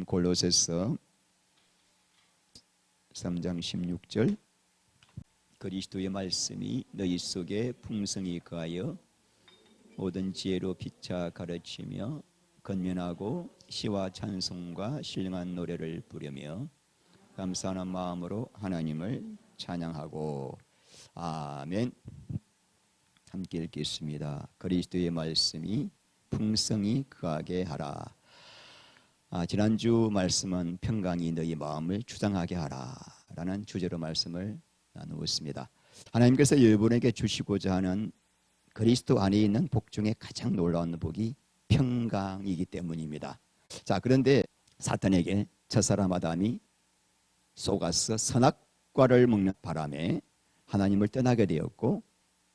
골로새서 3장 16절 그리스도의 말씀이 너희 속에 풍성히 거하여 모든 지혜로 피차 가르치며 건면하고 시와 찬송과 신령한 노래를 부르며 감사하는 마음으로 하나님을 찬양하고. 아멘. 함께 읽겠습니다. 그리스도의 말씀이 풍성히 거하게 하라. 지난주 말씀은 평강이 너희 마음을 주장하게 하라 라는 주제로 말씀을 나누었습니다. 하나님께서 여러분에게 주시고자 하는 그리스도 안에 있는 복 중에 가장 놀라운 복이 평강이기 때문입니다. 자, 그런데 사탄에게 첫사람 아담이 속아서 선악과를 먹는 바람에 하나님을 떠나게 되었고,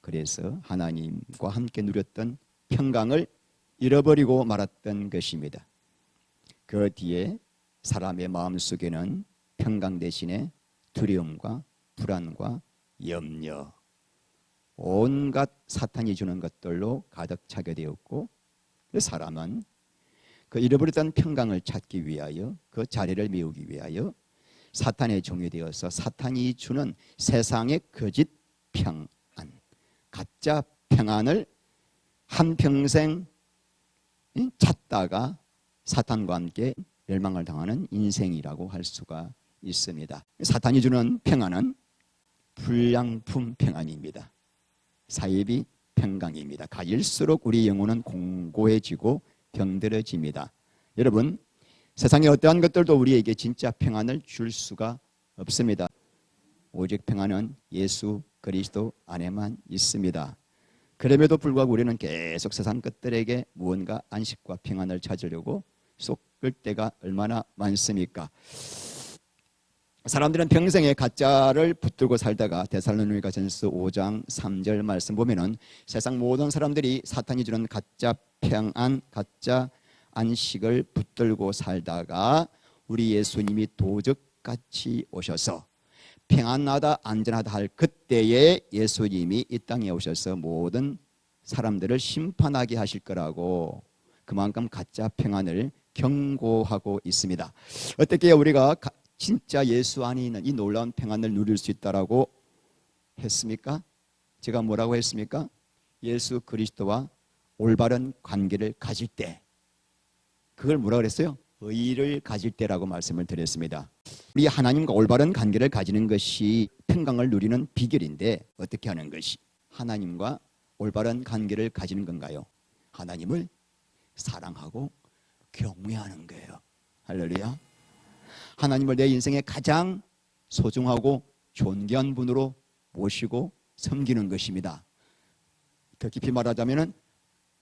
그래서 하나님과 함께 누렸던 평강을 잃어버리고 말았던 것입니다. 그 뒤에 사람의 마음속에는 평강 대신에 두려움과 불안과 염려, 온갖 사탄이 주는 것들로 가득 차게 되었고, 사람은 그 잃어버렸던 평강을 찾기 위하여, 그 자리를 메우기 위하여 사탄의 종이 되어서 사탄이 주는 세상의 거짓 평안, 가짜 평안을 한평생 찾다가 사탄과 함께 멸망을 당하는 인생이라고 할 수가 있습니다. 사탄이 주는 평안은 불량품 평안입니다. 사이비 평강입니다. 가질수록 우리 영혼은 공고해지고 병들어집니다. 여러분, 세상의 어떠한 것들도 우리에게 진짜 평안을 줄 수가 없습니다. 오직 평안은 예수 그리스도 안에만 있습니다. 그럼에도 불구하고 우리는 계속 세상 것들에게 무언가 안식과 평안을 찾으려고 쏟을 때가 얼마나 많습니까? 사람들은 평생에 가짜를 붙들고 살다가 데살로니가전서 5장 3절 말씀 보면은 세상 모든 사람들이 사탄이 주는 가짜 평안, 가짜 안식을 붙들고 살다가 우리 예수님이 도적같이 오셔서 평안하다 안전하다 할 그때에 예수님이 이 땅에 오셔서 모든 사람들을 심판하게 하실 거라고 그만큼 가짜 평안을 경고하고 있습니다. 어떻게 우리가 진짜 예수 안에 있는 이 놀라운 평안을 누릴 수 있다라고 했습니까? 제가 뭐라고 했습니까? 예수 그리스도와 올바른 관계를 가질 때, 그걸 뭐라고 그랬어요? 의를 가질 때라고 말씀을 드렸습니다. 우리 하나님과 올바른 관계를 가지는 것이 평강을 누리는 비결인데, 어떻게 하는 것이 하나님과 올바른 관계를 가지는 건가요? 하나님을 사랑하고 경외하는 거예요. 할렐루야. 하나님을 내 인생에 가장 소중하고 존귀한 분으로 모시고 섬기는 것입니다. 더 깊이 말하자면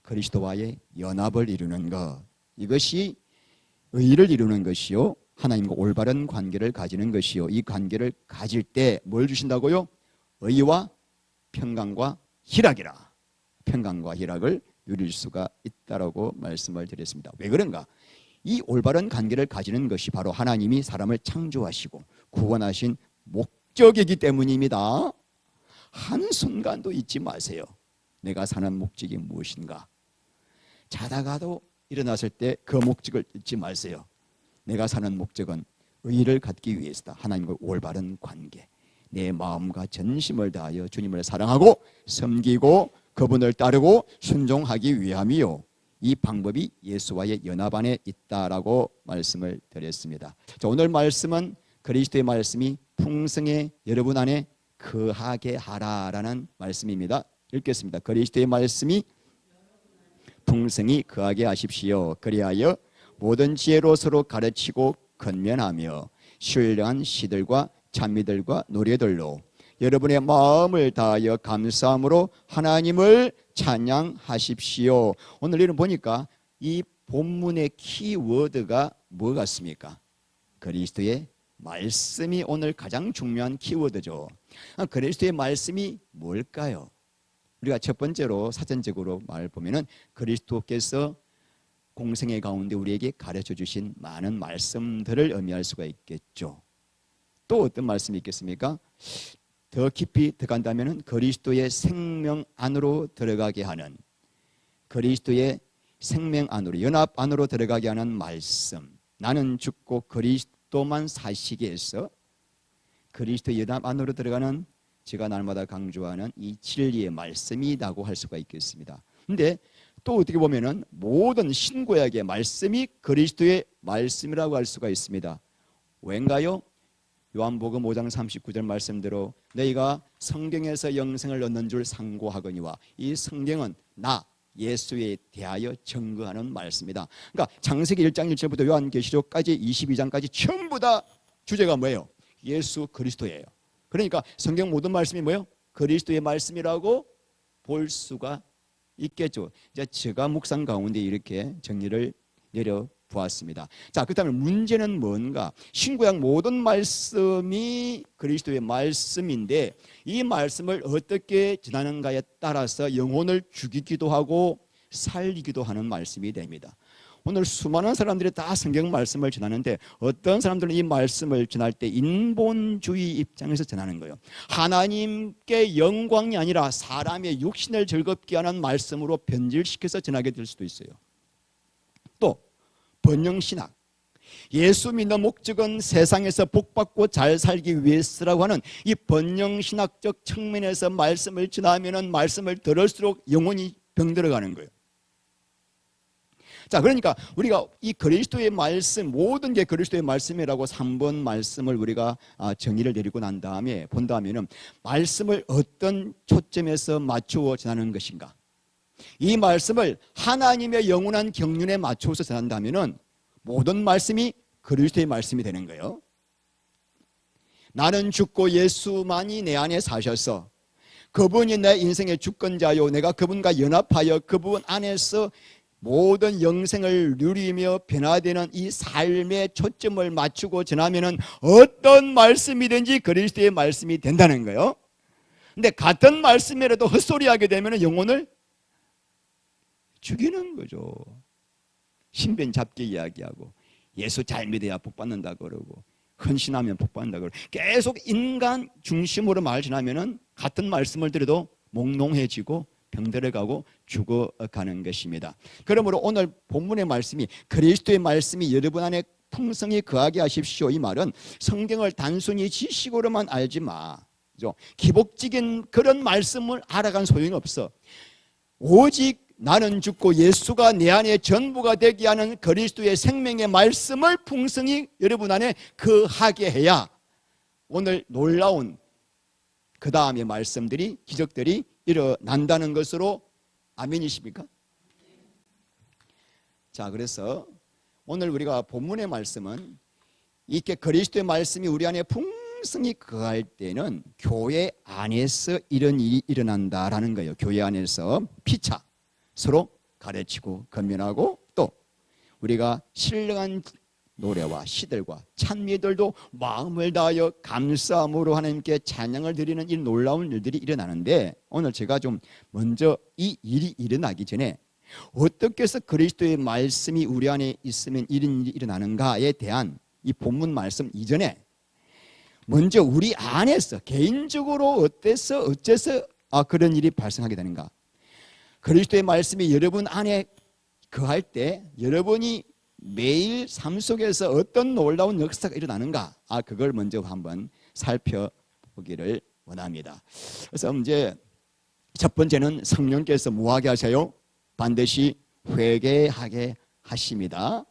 그리스도와의 연합을 이루는 것, 이것이 의를 이루는 것이요, 하나님과 올바른 관계를 가지는 것이요. 이 관계를 가질 때 뭘 주신다고요? 의와 평강과 희락이라. 평강과 희락을 누릴 수가 있다라고 말씀을 드렸습니다. 왜 그런가? 이 올바른 관계를 가지는 것이 바로 하나님이 사람을 창조하시고 구원하신 목적이기 때문입니다. 한순간도 잊지 마세요. 내가 사는 목적이 무엇인가? 자다가도 일어났을 때 그 목적을 잊지 마세요. 내가 사는 목적은 의를 갖기 위해서다. 하나님과 올바른 관계, 내 마음과 전심을 다하여 주님을 사랑하고 섬기고 그분을 따르고 순종하기 위함이요, 이 방법이 예수와의 연합 안에 있다라고 말씀을 드렸습니다. 자, 오늘 말씀은 그리스도의 말씀이 풍성히 여러분 안에 거하게 하라라는 말씀입니다. 읽겠습니다. 그리스도의 말씀이 풍성히 거하게 하십시오. 그리하여 모든 지혜로 서로 가르치고 건면하며 신령한 시들과 찬미들과 노래들로 여러분의 마음을 다하여 감사함으로 하나님을 찬양하십시오. 오늘 이런 보니까 이 본문의 키워드가 뭐 같습니까? 그리스도의 말씀이 오늘 가장 중요한 키워드죠. 그리스도의 말씀이 뭘까요? 우리가 첫 번째로 사전적으로 말보면은 그리스도께서 공생애 가운데 우리에게 가르쳐 주신 많은 말씀들을 의미할 수가 있겠죠. 또 어떤 말씀이 있겠습니까? 더 깊이 들어간다면 그리스도의 생명 안으로 들어가게 하는, 그리스도의 생명 안으로, 연합 안으로 들어가게 하는 말씀, 나는 죽고 그리스도만 사시게 해서 그리스도 연합 안으로 들어가는 제가 날마다 강조하는 이 진리의 말씀이라고 할 수가 있겠습니다. 근데 또 어떻게 보면은 모든 신구약의 말씀이 그리스도의 말씀이라고 할 수가 있습니다. 왠가요? 요한복음 5장 39절 말씀대로 너희가 성경에서 영생을 얻는 줄 상고하거니와 이 성경은 나 예수에 대하여 증거하는 말씀이다. 그러니까 창세기 1장 1절부터 요한계시록까지 22장까지 전부 다 주제가 뭐예요? 예수 그리스도예요. 그러니까 성경 모든 말씀이 뭐예요? 그리스도의 말씀이라고 볼 수가 있겠죠. 이제 제가 묵상 가운데 이렇게 정리를 내려보았습니다. 자, 그렇다면 문제는 뭔가? 신구약 모든 말씀이 그리스도의 말씀인데 이 말씀을 어떻게 전하는가에 따라서 영혼을 죽이기도 하고 살리기도 하는 말씀이 됩니다. 오늘 수많은 사람들이 다 성경 말씀을 전하는데 어떤 사람들은 이 말씀을 전할 때 인본주의 입장에서 전하는 거예요. 하나님께 영광이 아니라 사람의 육신을 즐겁게 하는 말씀으로 변질시켜서 전하게 될 수도 있어요. 또 번영신학, 예수 믿는 목적은 세상에서 복받고 잘 살기 위해서라고 하는 이 번영신학적 측면에서 말씀을 전하면 말씀을 들을수록 영혼이 병들어가는 거예요. 자, 그러니까 우리가 이 그리스도의 말씀, 모든 게 그리스도의 말씀이라고 3번 말씀을 우리가 정의를 내리고 난 다음에 본다면은 말씀을 어떤 초점에서 맞추어 전하는 것인가? 이 말씀을 하나님의 영원한 경륜에 맞춰서 전한다면은 모든 말씀이 그리스도의 말씀이 되는 거예요. 나는 죽고 예수만이 내 안에 사셔서 그분이 내 인생의 주권자요, 내가 그분과 연합하여 그분 안에서 모든 영생을 누리며 변화되는 이 삶의 초점을 맞추고 전하면은 어떤 말씀이든지 그리스도의 말씀이 된다는 거예요. 근데 같은 말씀이라도 헛소리하게 되면은 영혼을 죽이는 거죠. 신변 잡게 이야기하고 예수 잘 믿어야 복 받는다 그러고 헌신하면 복 받는다 그러고 계속 인간 중심으로 말 전하면은 같은 말씀을 들어도 몽롱해지고 병들어가고 죽어가는 것입니다. 그러므로 오늘 본문의 말씀이 그리스도의 말씀이 여러분 안에 풍성히 거하게 하십시오. 이 말은 성경을 단순히 지식으로만 알지 마. 기복적인 그런 말씀을 알아간 소용이 없어. 오직 나는 죽고 예수가 내 안에 전부가 되게 하는 그리스도의 생명의 말씀을 풍성히 여러분 안에 거하게 해야 오늘 놀라운 그 다음의 말씀들이 기적들이 일어난다는 것으로 아멘이십니까? 자, 그래서 오늘 우리가 본문의 말씀은 이렇게 그리스도의 말씀이 우리 안에 풍성히 거할 때는 교회 안에서 이런 일이 일어난다라는 거예요. 교회 안에서 피차 서로 가르치고 건면하고 또 우리가 신령한 노래와 시들과 찬미들도 마음을 다하여 감사함으로 하나님께 찬양을 드리는 이 놀라운 일들이 일어나는데 오늘 제가 좀 먼저 이 일이 일어나기 전에 어떻게 해서 그리스도의 말씀이 우리 안에 있으면 이런 일이 일어나는가에 대한 이 본문 말씀 이전에 먼저 우리 안에서 개인적으로 어째서 그런 일이 발생하게 되는가? 그리스도의 말씀이 여러분 안에 거할 때 여러분이 매일 삶 속에서 어떤 놀라운 역사가 일어나는가? 그걸 먼저 한번 살펴보기를 원합니다. 그래서 이제 첫 번째는 성령께서 뭐하게 하세요? 반드시 회개하게 하십니다.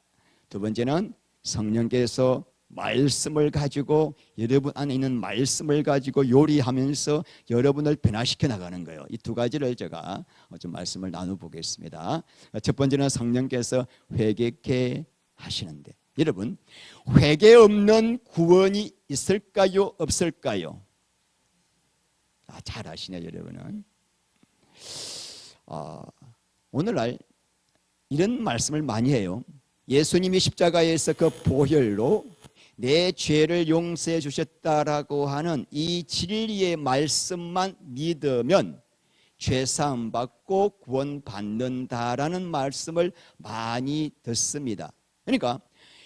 두 번째는 성령께서 말씀을 가지고 여러분 안에 있는 말씀을 가지고 요리하면서 여러분을 변화시켜 나가는 거예요. 이 두 가지를 제가 좀 말씀을 나눠보겠습니다. 첫 번째는 성령께서 회개케 하시는데 여러분 회개 없는 구원이 있을까요? 없을까요? 잘 아시네 여러분은. 오늘날 이런 말씀을 많이 해요. 예수님이 십자가에서 그 보혈로 내 죄를 용서해 주셨다라고 하는 이 진리의 말씀만 믿으면 죄사함 받고 구원 받는다라는 말씀을 많이 듣습니다. 그러니까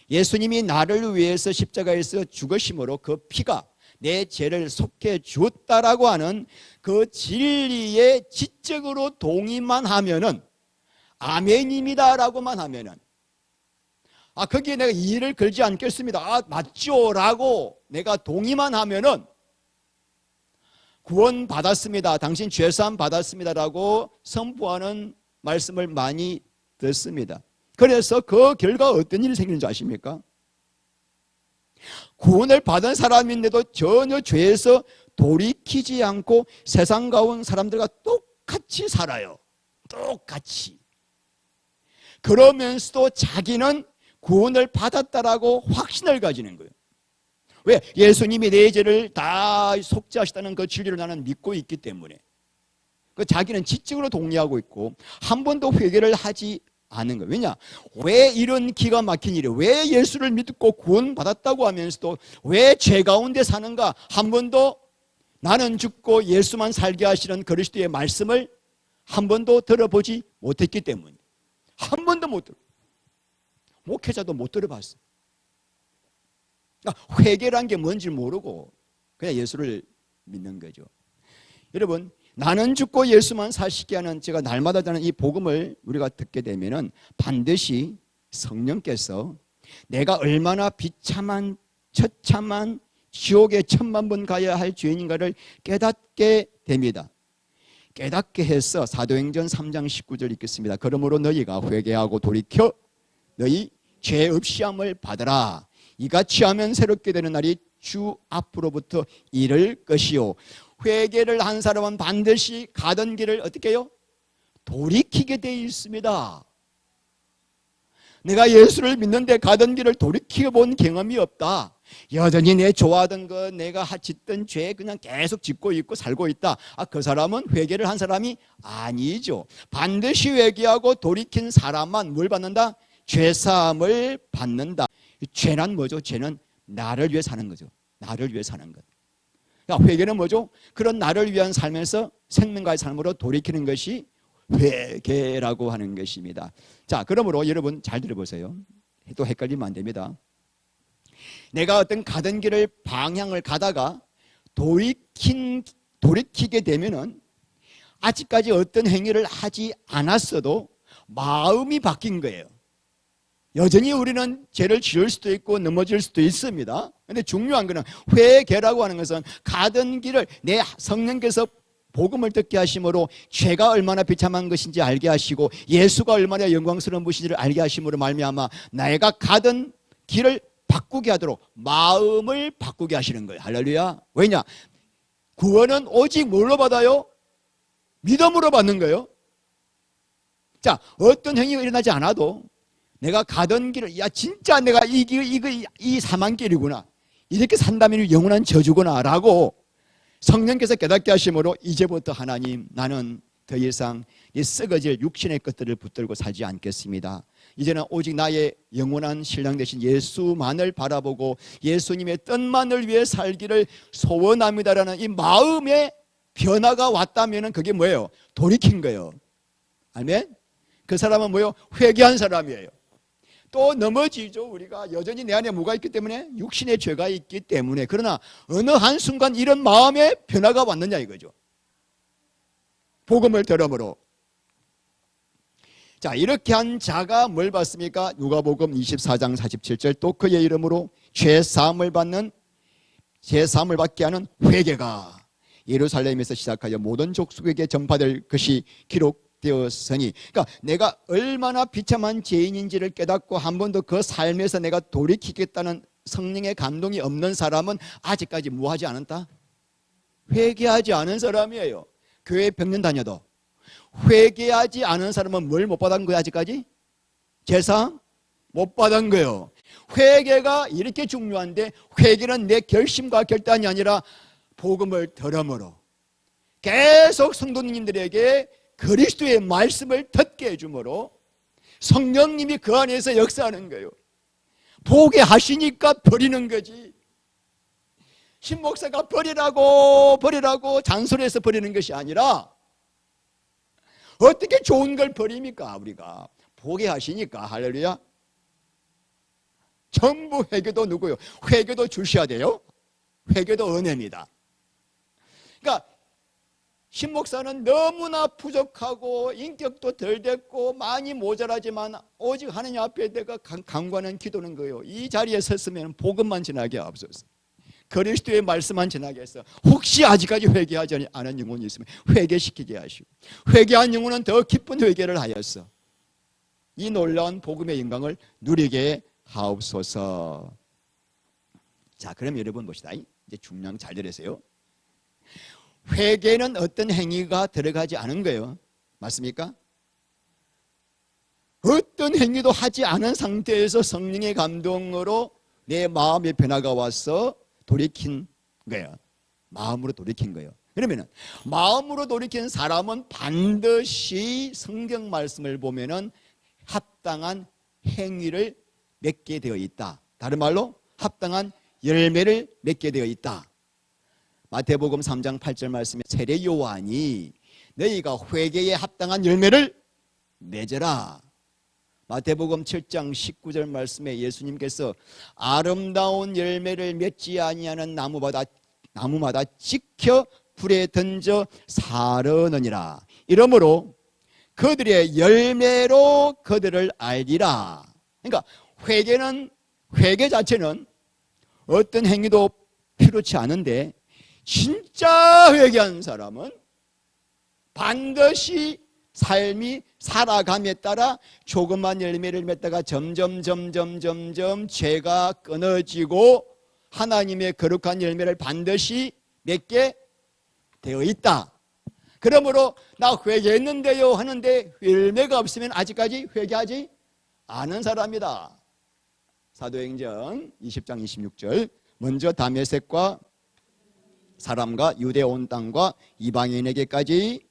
예수님이 나를 위해서 십자가에서 죽으심으로 그 피가 내 죄를 속해 주었다라고 하는 그 진리에 지적으로 동의만 하면은 아멘입니다라고만 하면은 거기에 내가 이의를 걸지 않겠습니다. 맞죠? 라고 내가 동의만 하면은 구원 받았습니다. 당신 죄사함 받았습니다. 라고 선포하는 말씀을 많이 듣습니다. 그래서 그 결과 어떤 일이 생기는 줄 아십니까? 구원을 받은 사람인데도 전혀 죄에서 돌이키지 않고 세상 가운 사람들과 똑같이 살아요. 똑같이. 그러면서도 자기는 구원을 받았다라고 확신을 가지는 거예요. 왜? 예수님이 내 죄를 다 속죄하셨다는 그 진리를 나는 믿고 있기 때문에. 자기는 지적으로 동의하고 있고 한 번도 회개를 하지 않은 거예요. 왜냐? 왜 이런 기가 막힌 일이, 왜 예수를 믿고 구원받았다고 하면서도 왜 죄 가운데 사는가? 한 번도 나는 죽고 예수만 살게 하시는 그리스도의 말씀을 한 번도 들어보지 못했기 때문에. 한 번도 못 들어. 목회자도 못 들어봤어. 회개란 게 뭔지 모르고 그냥 예수를 믿는 거죠. 여러분, 나는 죽고 예수만 사시게 하는, 제가 날마다 듣는 이 복음을 우리가 듣게 되면은 반드시 성령께서 내가 얼마나 비참한 처참한 지옥에 1000만 번 가야 할 죄인인가를 깨닫게 됩니다. 깨닫게 해서 사도행전 3장 19절 읽겠습니다. 그러므로 너희가 회개하고 돌이켜 너희 죄 없이 함을 받으라. 이같이 하면 새롭게 되는 날이 주 앞으로부터 이를 것이요. 회개를 한 사람은 반드시 가던 길을 어떻게 해요? 돌이키게 되어 있습니다. 내가 예수를 믿는데 가던 길을 돌이켜본 경험이 없다. 여전히 내 좋아하던 것, 내가 짓던 죄 그냥 계속 짓고 있고 살고 있다. 그 사람은 회개를 한 사람이 아니죠. 반드시 회개하고 돌이킨 사람만 뭘 받는다? 죄사함을 받는다. 죄란 뭐죠? 죄는 나를 위해 사는 거죠. 나를 위해 사는 것. 회개는 뭐죠? 그런 나를 위한 삶에서 생명과의 삶으로 돌이키는 것이 회개라고 하는 것입니다. 자, 그러므로 여러분 잘 들어보세요. 또 헷갈리면 안 됩니다. 내가 어떤 가던 길을 방향을 가다가 돌이키게 되면은 아직까지 어떤 행위를 하지 않았어도 마음이 바뀐 거예요. 여전히 우리는 죄를 지을 수도 있고 넘어질 수도 있습니다. 그런데 중요한 것은 회개라고 하는 것은 가던 길을 내 성령께서 복음을 듣게 하심으로 죄가 얼마나 비참한 것인지 알게 하시고 예수가 얼마나 영광스러운 분인지를 알게 하심으로 말미암아 내가 가던 길을 바꾸게 하도록 마음을 바꾸게 하시는 거예요. 할렐루야. 왜냐? 구원은 오직 뭘로 받아요? 믿음으로 받는 거예요. 자, 어떤 행위가 일어나지 않아도 내가 가던 길을, 진짜 내가 이 사망길이구나, 이렇게 산다면 영원한 저주구나 라고 성령께서 깨닫게 하심으로 이제부터 하나님, 나는 더 이상 이 썩어질 육신의 것들을 붙들고 살지 않겠습니다. 이제는 오직 나의 영원한 신랑 되신 예수만을 바라보고 예수님의 뜻만을 위해 살기를 소원합니다라는 이 마음의 변화가 왔다면 그게 뭐예요? 돌이킨 거예요. 아멘? 그 사람은 뭐예요? 회개한 사람이에요. 또 넘어지죠. 우리가 여전히 내 안에 뭐가 있기 때문에? 육신의 죄가 있기 때문에. 그러나 어느 한순간 이런 마음의 변화가 왔느냐 이거죠. 복음을 들음으로. 자, 이렇게 한 자가 뭘 받습니까? 누가복음 24장 47절 또 그의 이름으로 죄사함을 받게 하는 회개가 예루살렘에서 시작하여 모든 족속에게 전파될 것이 기록되었으니, 그러니까 내가 얼마나 비참한 죄인인지를 깨닫고 한 번도 그 삶에서 내가 돌이키겠다는 성령의 감동이 없는 사람은 아직까지 뭐 하지 않았다? 회개하지 않은 사람이에요. 교회 100년 다녀도 회개하지 않은 사람은 뭘 못 받은 거야? 아직까지? 제사 못 받은 거예요. 회개가 이렇게 중요한데, 회개는 내 결심과 결단이 아니라 복음을 들음으로 계속 성도님들에게 그리스도의 말씀을 듣게 해주므로 성령님이 그 안에서 역사하는 거예요. 보게 하시니까 버리는 거지. 신목사가 버리라고 잔소리해서 버리는 것이 아니라 어떻게 좋은 걸 버립니까? 우리가 보게 하시니까. 할렐루야. 전부 회개도 누구요? 회개도 주셔야 돼요. 회개도 은혜입니다. 그러니까 신목사는 너무나 부족하고 인격도 덜 됐고 많이 모자라지만 오직 하나님 앞에 내가 간구하는 기도는 거예요. 이 자리에 섰으면 복음만 전하게 하옵소서. 그리스도의 말씀만 전하게 해서 혹시 아직까지 회개하지 않은 영혼이 있으면 회개시키게 하시고, 회개한 영혼은 더 깊은 회개를 하였어 이 놀라운 복음의 영광을 누리게 하옵소서. 자, 그럼 여러분 봅시다. 이제 중요한 잘 들으세요. 회개는 어떤 행위가 들어가지 않은 거예요. 맞습니까? 어떤 행위도 하지 않은 상태에서 성령의 감동으로 내 마음의 변화가 와서 돌이킨 거예요. 마음으로 돌이킨 거예요. 그러면은 마음으로 돌이킨 사람은 반드시 성경 말씀을 보면은 합당한 행위를 맺게 되어 있다. 다른 말로 합당한 열매를 맺게 되어 있다. 마태복음 3장 8절 말씀에 세례 요한이 너희가 회개에 합당한 열매를 맺으라. 마태복음 7장 19절 말씀에 예수님께서 아름다운 열매를 맺지 아니하는 나무마다 지켜 불에 던져 사르느니라. 이러므로 그들의 열매로 그들을 알리라. 그러니까 회개 자체는 어떤 행위도 필요치 않은데, 진짜 회개한 사람은 반드시 삶이 살아감에 따라 조그만 열매를 맺다가 점점 죄가 끊어지고 하나님의 거룩한 열매를 반드시 맺게 되어 있다. 그러므로 나 회개했는데요 하는데 열매가 없으면 아직까지 회개하지 않은 사람이다. 사도행전 20장 26절 먼저 다메섹과 사람과 유대 온 땅과 이방인에게까지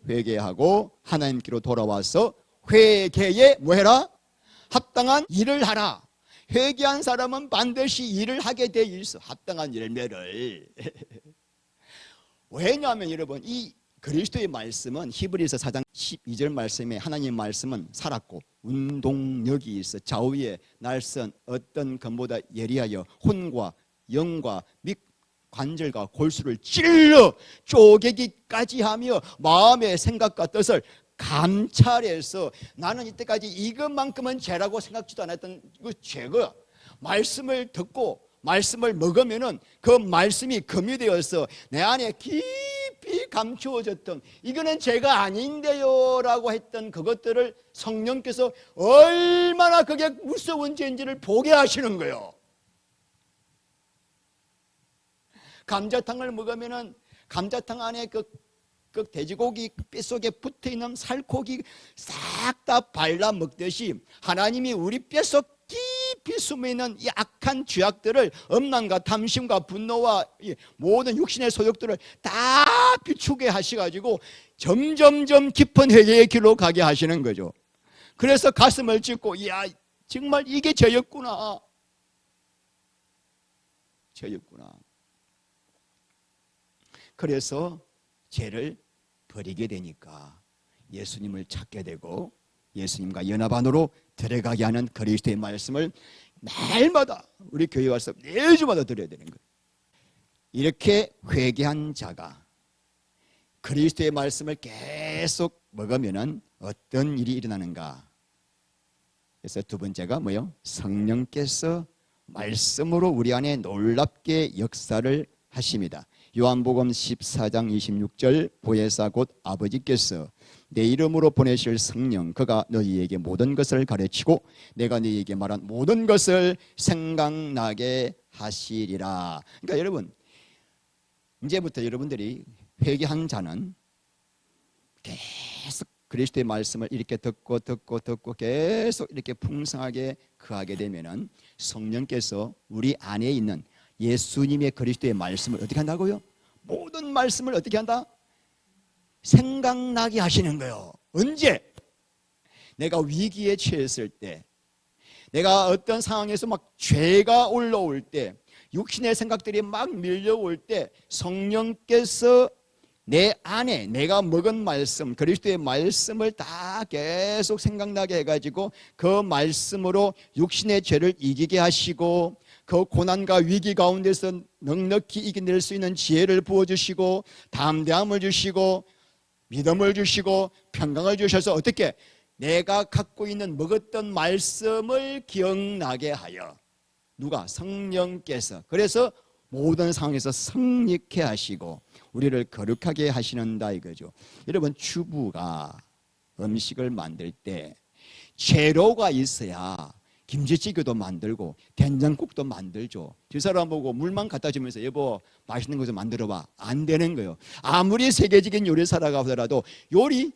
회개하고 하나님께로 돌아와서 회개에 뭐해라? 합당한 일을 하라. 회개한 사람은 반드시 일을 하게 돼 있어. 합당한 열매를. 왜냐하면 여러분, 이 그리스도의 말씀은 히브리서 4장 12절 말씀에 하나님 말씀은 살았고 운동력이 있어 좌우에 날선 어떤 검보다 예리하여 혼과 영과 및 관절과 골수를 찔러 쪼개기까지 하며 마음의 생각과 뜻을 감찰해서 나는 이때까지 이것만큼은 죄라고 생각지도 않았던 그 죄가 말씀을 듣고 말씀을 먹으면은 그 말씀이 금이 되어서 내 안에 깊이 감추어졌던 이거는 죄가 아닌데요 라고 했던 그것들을 성령께서 얼마나 그게 무서운 죄인지를 보게 하시는 거예요. 감자탕을 먹으면은 감자탕 안에 그 돼지고기 뼈속에 붙어있는 살코기 싹 다 발라 먹듯이 하나님이 우리 뼈속 깊이 숨어있는 이 악한 죄악들을 음란과 탐심과 분노와 모든 육신의 소욕들을 다 비추게 하셔가지고 점점점 깊은 회개의 길로 가게 하시는 거죠. 그래서 가슴을 찢고 이야 정말 이게 죄였구나. 그래서 죄를 버리게 되니까 예수님을 찾게 되고 예수님과 연합 안으로 들어가게 하는 그리스도의 말씀을 날마다 우리 교회 와서 매주마다 들어야 되는 거예요. 이렇게 회개한 자가 그리스도의 말씀을 계속 먹으면 어떤 일이 일어나는가? 그래서 두 번째가 뭐예요? 성령께서 말씀으로 우리 안에 놀랍게 역사를 하십니다. 요한복음 14장 26절 보혜사 곧 아버지께서 내 이름으로 보내실 성령 그가 너희에게 모든 것을 가르치고 내가 너희에게 말한 모든 것을 생각나게 하시리라. 그러니까 여러분 이제부터 여러분들이 회개한 자는 계속 그리스도의 말씀을 이렇게 듣고 계속 이렇게 풍성하게 거하게 되면은 성령께서 우리 안에 있는 예수님의 그리스도의 말씀을 어떻게 한다고요? 모든 말씀을 어떻게 한다? 생각나게 하시는 거예요. 언제? 내가 위기에 처했을 때, 내가 어떤 상황에서 막 죄가 올라올 때, 육신의 생각들이 막 밀려올 때 성령께서 내 안에 내가 먹은 말씀, 그리스도의 말씀을 다 계속 생각나게 해가지고 그 말씀으로 육신의 죄를 이기게 하시고 그 고난과 위기 가운데서 넉넉히 이겨낼 수 있는 지혜를 부어주시고 담대함을 주시고 믿음을 주시고 평강을 주셔서 어떻게 내가 갖고 있는 먹었던 말씀을 기억나게 하여 누가? 성령께서. 그래서 모든 상황에서 성립케 하시고 우리를 거룩하게 하시는다 이거죠. 여러분, 주부가 음식을 만들 때 재료가 있어야 김치찌개도 만들고 된장국도 만들죠. 두 사람 보고 물만 갖다 주면서 여보 맛있는 거 좀 만들어봐, 안 되는 거예요. 아무리 세계적인 요리사라고 하더라도 요리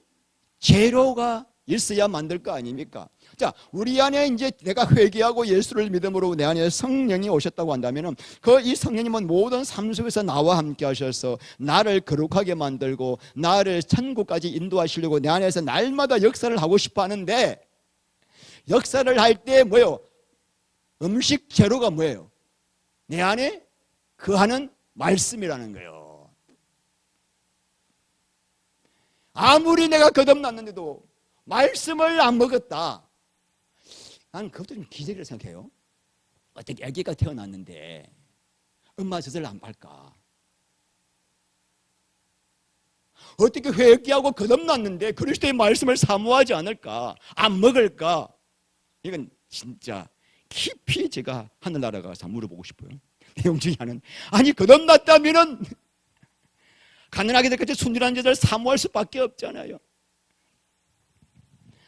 재료가 있어야 만들 거 아닙니까? 자, 우리 안에 이제 내가 회개하고 예수를 믿음으로 내 안에 성령이 오셨다고 한다면은 이 성령님은 모든 삶 속에서 나와 함께 하셔서 나를 거룩하게 만들고 나를 천국까지 인도하시려고 내 안에서 날마다 역사를 하고 싶어 하는데, 역사를 할 때 뭐예요? 음식 재료가 뭐예요? 내 안에 거하는 말씀이라는 거예요. 아무리 내가 거듭났는데도 말씀을 안 먹었다. 난 그것도 좀 기적이라고 생각해요. 어떻게 아기가 태어났는데 엄마 젖을 안 빨까? 어떻게 회개하고 거듭났는데 그리스도의 말씀을 사모하지 않을까? 안 먹을까? 이건 진짜 깊이 제가 하늘나라 가서 물어보고 싶어요. 내용 중에 하나는, 아니 거듭났다면은 가난하게 될 때까지 순전한 제자를 사모할 수밖에 없잖아요.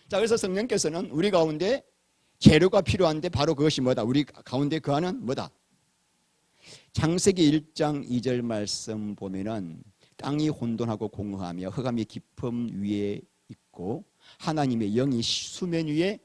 자, 그래서 성령께서는 우리 가운데 재료가 필요한데 바로 그것이 뭐다? 우리 가운데 거하는 뭐다? 창세기 1장 2절 말씀 보면은 땅이 혼돈하고 공허하며 흑암이 깊음 위에 있고 하나님의 영이 수면 위에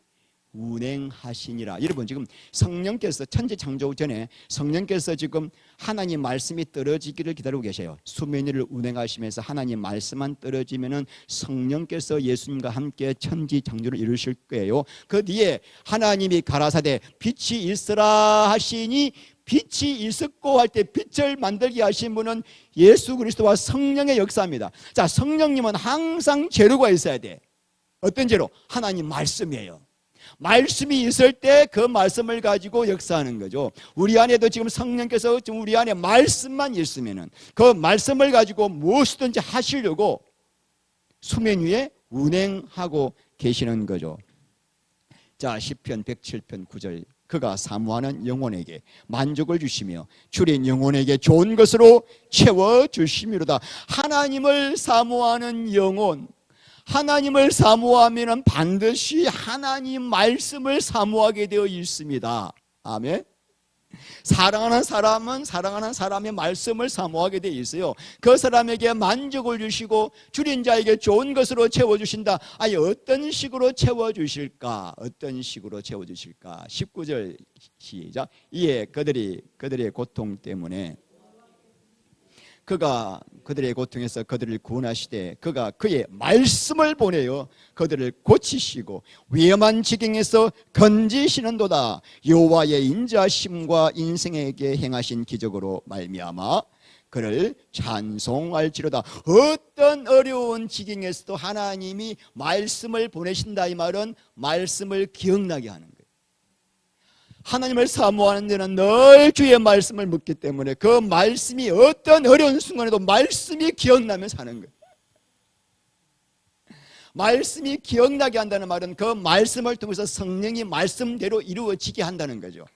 운행하시니라. 여러분, 지금 성령께서 천지 창조 전에 성령께서 지금 하나님 말씀이 떨어지기를 기다리고 계셔요. 수면 위를 운행하시면서 하나님 말씀만 떨어지면은 성령께서 예수님과 함께 천지 창조를 이루실 거예요. 그 뒤에 하나님이 가라사대 빛이 있으라 하시니 빛이 있었고 할 때 빛을 만들게 하신 분은 예수 그리스도와 성령의 역사입니다. 자, 성령님은 항상 재료가 있어야 돼. 어떤 재료? 하나님 말씀이에요. 말씀이 있을 때 그 말씀을 가지고 역사하는 거죠. 우리 안에도 지금 성령께서 지금 우리 안에 말씀만 있으면은 그 말씀을 가지고 무엇이든지 하시려고 수면 위에 운행하고 계시는 거죠. 자, 시편 107편 9절. 그가 사모하는 영혼에게 만족을 주시며 주린 영혼에게 좋은 것으로 채워주시미로다. 하나님을 사모하는 영혼, 하나님을 사모하면 반드시 하나님 말씀을 사모하게 되어 있습니다. 아멘. 사랑하는 사람은 사랑하는 사람의 말씀을 사모하게 되어 있어요. 그 사람에게 만족을 주시고 줄인 자에게 좋은 것으로 채워주신다. 아니, 어떤 식으로 채워주실까? 어떤 식으로 채워주실까? 19절 시작. 이에 그들의 고통 때문에 그가 그들의 고통에서 그들을 구원하시되 그가 그의 말씀을 보내어 그들을 고치시고 위험한 지경에서 건지시는도다. 여호와의 인자심과 인생에게 행하신 기적으로 말미암아 그를 찬송할지로다. 어떤 어려운 지경에서도 하나님이 말씀을 보내신다. 이 말은 말씀을 기억나게 하는 거예요. 하나님을 사모하는 데는 늘 주의 말씀을 묻기 때문에 그 말씀이 어떤 어려운 순간에도 말씀이 기억나면 사는 거예요. 말씀이 기억나게 한다는 말은 그 말씀을 통해서 성령이 말씀대로 이루어지게 한다는 거죠.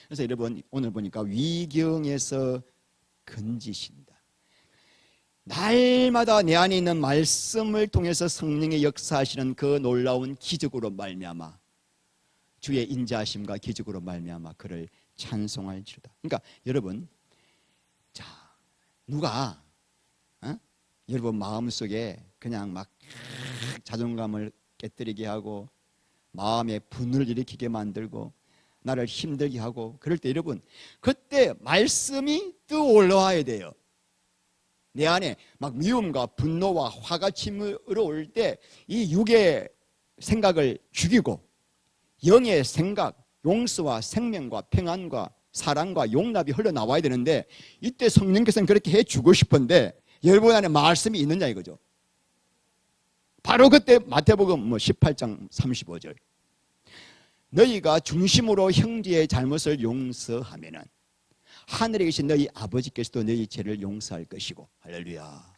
그래서 여러분, 오늘 보니까 위경에서 건지신다. 날마다 내 안에 있는 말씀을 통해서 성령의 역사하시는 그 놀라운 기적으로 말미암아 주의 인자하심과 기적으로 말미암아 그를 찬송할지로다. 그러니까 여러분, 자, 누가 여러분 마음속에 그냥 막 자존감을 깨뜨리게 하고 마음에 분을 일으키게 만들고 나를 힘들게 하고 그럴 때 여러분, 그때 말씀이 떠올라와야 돼요. 내 안에 막 미움과 분노와 화가 치밀어올 때 이 육의 생각을 죽이고 영의 생각, 용서와 생명과 평안과 사랑과 용납이 흘러나와야 되는데 이때 성령께서는 그렇게 해주고 싶은데 여러분 안에 말씀이 있느냐 이거죠. 바로 그때 마태복음 18장 35절. 너희가 중심으로 형제의 잘못을 용서하면은 하늘에 계신 너희 아버지께서도 너희 죄를 용서할 것이고. 할렐루야.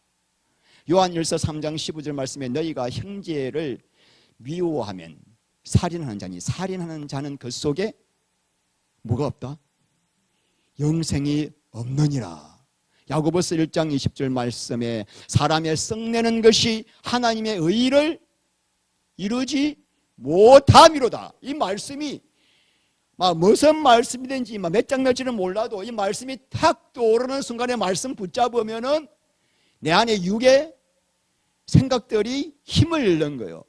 요한일서 3장 15절 말씀에 너희가 형제를 미워하면 살인하는 자니 살인하는 자는 그 속에 뭐가 없다? 영생이 없느니라. 야고보서 1장 20절 말씀에 사람의 썩내는 것이 하나님의 의를 이루지 못함이로다. 이 말씀이 무슨 말씀이든지 몇 장 몇지는 몰라도 이 말씀이 탁 떠오르는 순간에 말씀 붙잡으면은 내 안에 육의 생각들이 힘을 잃는 거예요.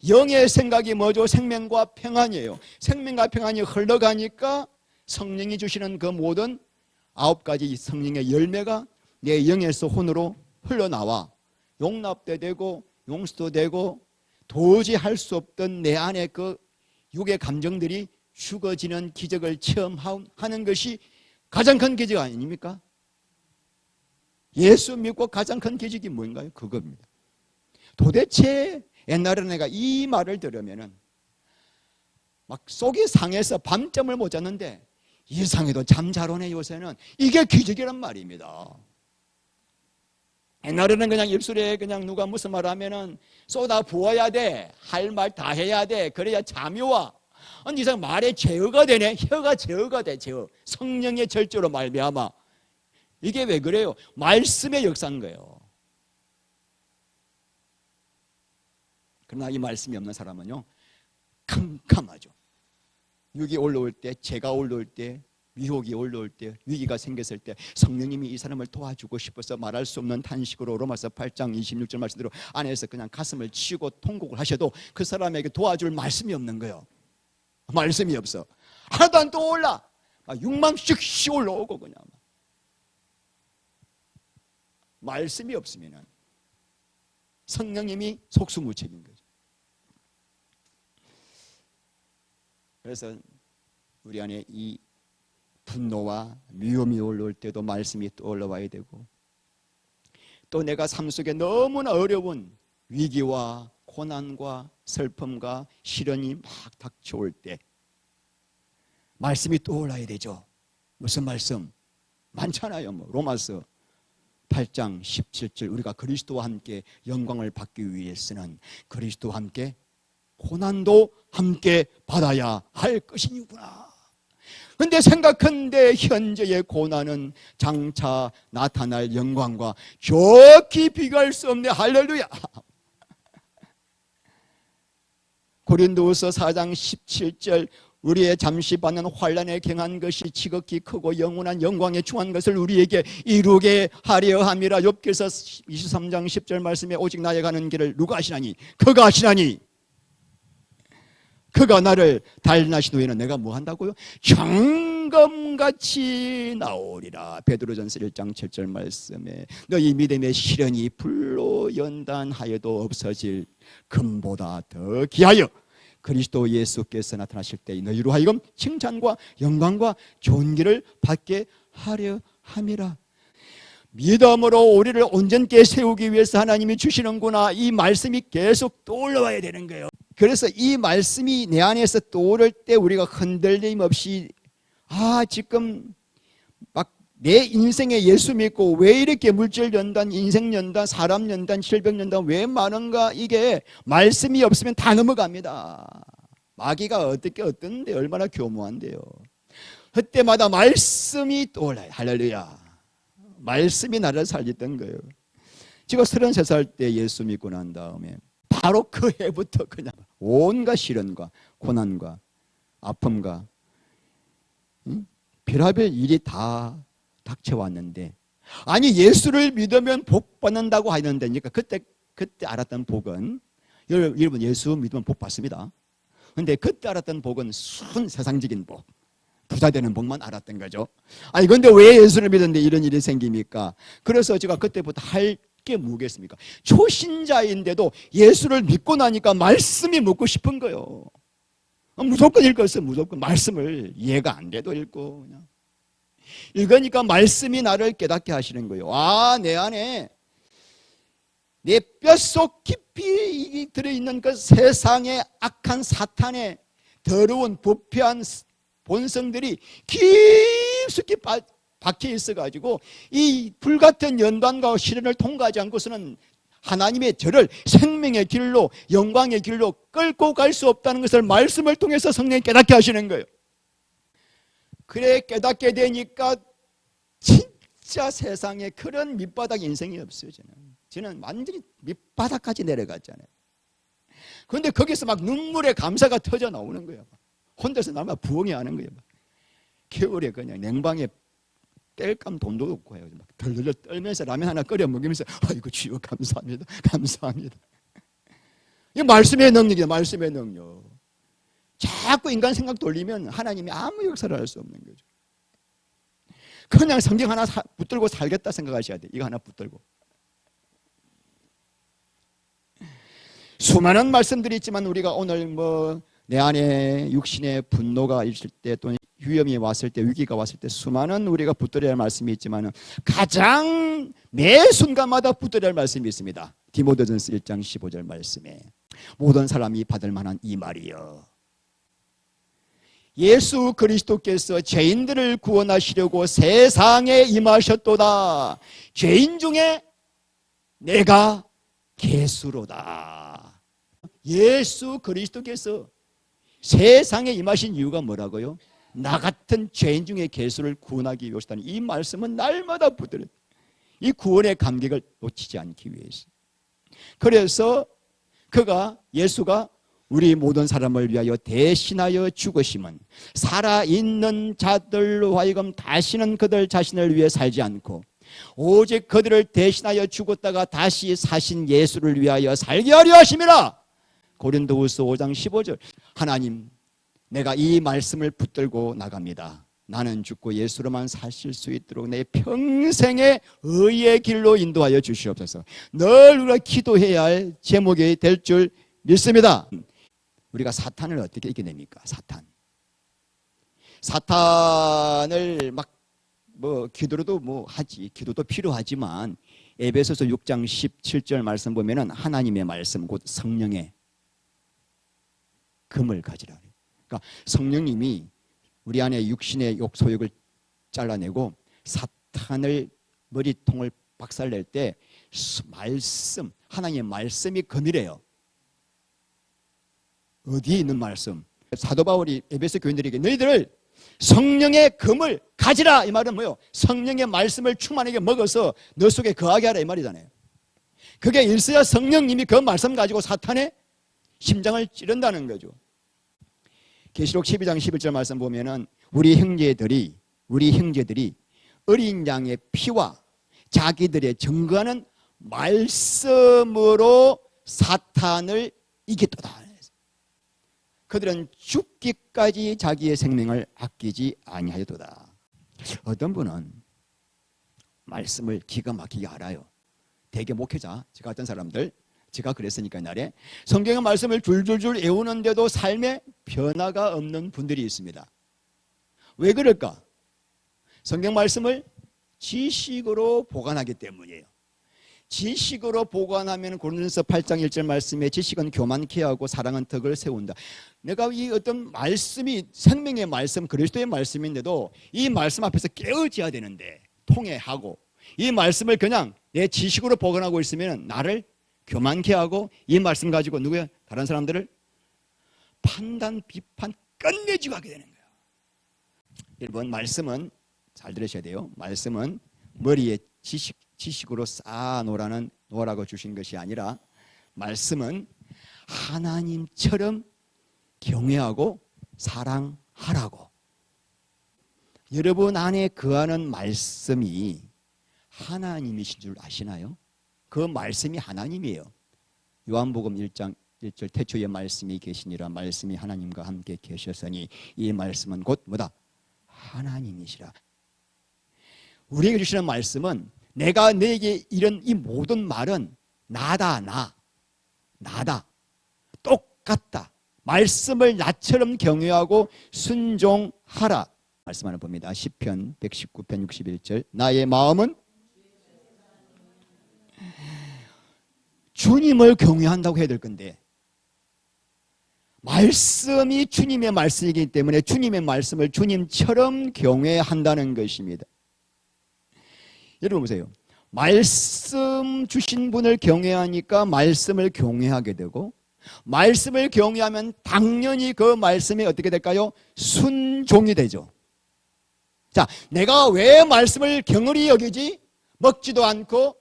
영의 생각이 뭐죠? 생명과 평안이에요. 생명과 평안이 흘러가니까 성령이 주시는 그 모든 9가지 성령의 열매가 내 영에서 혼으로 흘러나와 용납도 되고 용서도 되고 도저히 할 수 없던 내 안에 그 육의 감정들이 죽어지는 기적을 체험하는 것이 가장 큰 기적 아닙니까? 예수 믿고 가장 큰 기적이 뭔가요? 그겁니다. 도대체 옛날에 내가 이 말을 들으면은 막 속이 상해서 밤잠을 못 잤는데 이상해도 잠 잘 오네 요새는. 이게 기적이란 말입니다. 옛날에는 그냥 입술에 그냥 누가 무슨 말 하면은 쏟아 부어야 돼. 할 말 다 해야 돼. 그래야 잠이 와. 아니 이상 말에 제어가 되네. 혀가 제어가 돼. 제어. 성령의 절제로 말미암아. 이게 왜 그래요? 말씀의 역사인 거예요. 그러나 이 말씀이 없는 사람은요 캄캄하죠. 육이 올라올 때, 죄가 올라올 때, 미혹이 올라올 때, 위기가 생겼을 때 성령님이 이 사람을 도와주고 싶어서 말할 수 없는 탄식으로 로마서 8장 26절 말씀대로 안에서 그냥 가슴을 치고 통곡을 하셔도 그 사람에게 도와줄 말씀이 없는 거예요. 말씀이 없어. 하나도 안 떠올라. 막 육망씩 올라오고 그냥 말씀이 없으면 성령님이 속수무책인 거죠. 그래서 우리 안에 이 분노와 미움이 올라올 때도 말씀이 또 올라와야 되고, 또 내가 삶 속에 너무나 어려운 위기와 고난과 슬픔과 시련이 막 닥쳐올 때 말씀이 또 올라야 되죠. 무슨 말씀? 많잖아요. 로마서 8장 17절 우리가 그리스도와 함께 영광을 받기 위해서는 그리스도와 함께 고난도 함께 받아야 할 것이니구나. 근데 생각한데 현재의 고난은 장차 나타날 영광과 좋게 비교할 수 없네. 할렐루야. 고린도후서 4장 17절 우리의 잠시 받는 환난에 경한 것이 지극히 크고 영원한 영광에 중한 것을 우리에게 이루게 하려 함이라. 욥기서 23장 10절 말씀에 오직 나의 가는 길을 누가 아시나니? 그가 아시나니. 그가 나를 단련하신 후에는 내가 뭐 한다고요? 경검같이 나오리라. 베드로전서 1장 7절 말씀에 너희 믿음의 시련이 불로 연단하여도 없어질 금보다 더 귀하여 그리스도 예수께서 나타나실 때 너희로 하여금 칭찬과 영광과 존귀를 받게 하려 함이라. 믿음으로 우리를 온전케 세우기 위해서 하나님이 주시는구나. 이 말씀이 계속 떠올라와야 되는 거예요. 그래서 이 말씀이 내 안에서 떠오를 때 우리가 흔들림 없이 지금 막 내 인생에 예수 믿고 왜 이렇게 물질 연단, 인생 연단, 사람 연단, 질병 연단 왜 많은가? 이게 말씀이 없으면 다 넘어갑니다. 마귀가 어떤데 얼마나 교묘한데요. 그때마다 말씀이 떠올라요. 할렐루야. 말씀이 나를 살렸던 거예요. 제가 33살 때 예수 믿고 난 다음에 바로 그 해부터 그냥 온갖 시련과 고난과 아픔과 별의별 일이 다 닥쳐왔는데, 아니 예수를 믿으면 복 받는다고 하는데니까 그때 알았던 복은, 여러분 예수 믿으면 복 받습니다. 근데 그때 알았던 복은 순 세상적인 복, 부자 되는 복만 알았던 거죠. 아니 근데 왜 예수를 믿었는데 이런 일이 생깁니까? 그래서 제가 그때부터 할 게 뭐겠습니까? 초신자인데도 예수를 믿고 나니까 말씀이 묻고 싶은 거예요. 무조건 읽었어요. 무조건 말씀을 이해가 안 돼도 읽고 그냥 읽으니까 말씀이 나를 깨닫게 하시는 거예요. 내 안에 내 뼛속 깊이 들어있는 그 세상의 악한 사탄의 더러운 부패한 본성들이 깊숙이 박혀 있어가지고 이 불같은 연단과 시련을 통과하지 않고서는 하나님의 저를 생명의 길로 영광의 길로 끌고 갈 수 없다는 것을 말씀을 통해서 성령이 깨닫게 하시는 거예요. 그래 깨닫게 되니까 진짜 세상에 그런 밑바닥 인생이 없어요. 저는 완전히 밑바닥까지 내려갔잖아요. 그런데 거기서 막 눈물의 감사가 터져 나오는 거예요. 혼자서 나만 부엉이하는 거예요. 겨울에 그냥 냉방에 뗄감 돈도 없고 해요. 막 덜덜 떨면서 라면 하나 끓여 먹으면서 아이고 주여 감사합니다. 감사합니다. 이 말씀의 능력이다. 말씀의 능력. 자꾸 인간 생각 돌리면 하나님이 아무 역사를 할 수 없는 거죠. 그냥 성경 하나 붙들고 살겠다 생각하셔야 돼. 이거 하나 붙들고. 수많은 말씀들이 있지만 우리가 오늘 내 안에 육신의 분노가 있을 때 또는 위험이 왔을 때 위기가 왔을 때 수많은 우리가 붙들어야 할 말씀이 있지만 가장 매 순간마다 붙들어야 할 말씀이 있습니다. 디모데전서 1장 15절 말씀에 모든 사람이 받을 만한 이 말이여 예수 그리스도께서 죄인들을 구원하시려고 세상에 임하셨도다. 죄인 중에 내가 괴수로다. 예수 그리스도께서 세상에 임하신 이유가 뭐라고요? 나 같은 죄인 중에 괴수를 구원하기 위해서다니. 이 말씀은 날마다 붙들어요. 이 구원의 감격을 놓치지 않기 위해서. 그래서 예수가 우리 모든 사람을 위하여 대신하여 죽으심은 살아있는 자들로 하여금 다시는 그들 자신을 위해 살지 않고 오직 그들을 대신하여 죽었다가 다시 사신 예수를 위하여 살게 하려 하심이라. 고린도후서 5장 15절. 하나님, 내가 이 말씀을 붙들고 나갑니다. 나는 죽고 예수로만 사실 수 있도록 내 평생의 의의 길로 인도하여 주시옵소서. 늘 우리가 기도해야 할 제목이 될 줄 믿습니다. 우리가 사탄을 어떻게 이겨냅니까? 사탄을 기도로도 하지. 기도도 필요하지만 에베소서 6장 17절 말씀 보면은 하나님의 말씀 곧 성령의 금을 가지라. 그러니까 성령님이 우리 안에 육신의 욕소욕을 잘라내고 사탄을 머리통을 박살낼 때 하나님의 말씀이 금이래요. 어디에 있는 말씀? 사도 바울이 에베소 교인들에게 너희들을 성령의 금을 가지라 이 말은 뭐예요? 성령의 말씀을 충만하게 먹어서 너 속에 거하게 하라 이 말이잖아요. 그게 일서야 성령님이 그 말씀 가지고 사탄의 심장을 찌른다는 거죠. 계시록 12장 11절 말씀 보면은 우리 형제들이 어린 양의 피와 자기들의 증거하는 말씀으로 사탄을 이겼도다. 그들은 죽기까지 자기의 생명을 아끼지 아니하였도다. 어떤 분은 말씀을 기가 막히게 알아요. 대개 목회자, 저 같은 사람들, 제가 그랬으니까 옛날에 성경의 말씀을 줄줄줄 외우는데도 삶에 변화가 없는 분들이 있습니다. 왜 그럴까? 성경 말씀을 지식으로 보관하기 때문이에요. 지식으로 보관하면 고린도전서 8장 1절 말씀에 지식은 교만케 하고 사랑은 덕을 세운다. 내가 이 어떤 말씀이 생명의 말씀, 그리스도의 말씀인데도 이 말씀 앞에서 깨어져야 되는데 통회하고 이 말씀을 그냥 내 지식으로 보관하고 있으면 나를 교만케 하고 이 말씀 가지고 다른 사람들을 판단, 비판 끝내주고 하게 되는 거예요. 여러분, 말씀은 잘 들으셔야 돼요. 말씀은 머리에 지식으로 놓으라고 주신 것이 아니라 말씀은 하나님처럼 경외하고 사랑하라고. 여러분 안에 거하는 말씀이 하나님이신 줄 아시나요? 그 말씀이 하나님이에요. 요한복음 1장 1절 태초에 말씀이 계시니라. 말씀이 하나님과 함께 계셨으니 이 말씀은 곧 뭐다? 하나님이시라. 우리에게 주시는 말씀은 내가 너에게 이런 이 모든 말은 나다. 똑같다. 말씀을 나처럼 경외하고 순종하라. 말씀 하나 봅니다. 시편 119편 61절. 나의 마음은 주님을 경외한다고 해야 될 건데, 말씀이 주님의 말씀이기 때문에 주님의 말씀을 주님처럼 경외한다는 것입니다. 여러분 보세요. 말씀 주신 분을 경외하니까 말씀을 경외하게 되고, 말씀을 경외하면 당연히 그 말씀이 어떻게 될까요? 순종이 되죠. 자, 내가 왜 말씀을 경홀히 여기지? 먹지도 않고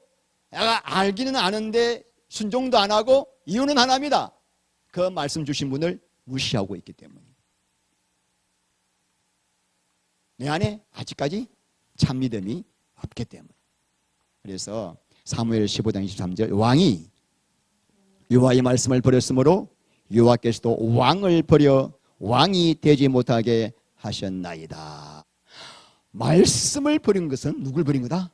내가 알기는 아는데 순종도 안 하고, 이유는 하나입니다. 그 말씀 주신 분을 무시하고 있기 때문에. 내 안에 아직까지 참 믿음이 없기 때문에. 그래서 사무엘 15장 23절, 왕이 여호와의 말씀을 버렸으므로 여호와께서도 왕을 버려 왕이 되지 못하게 하셨나이다. 말씀을 버린 것은 누굴 버린 거다?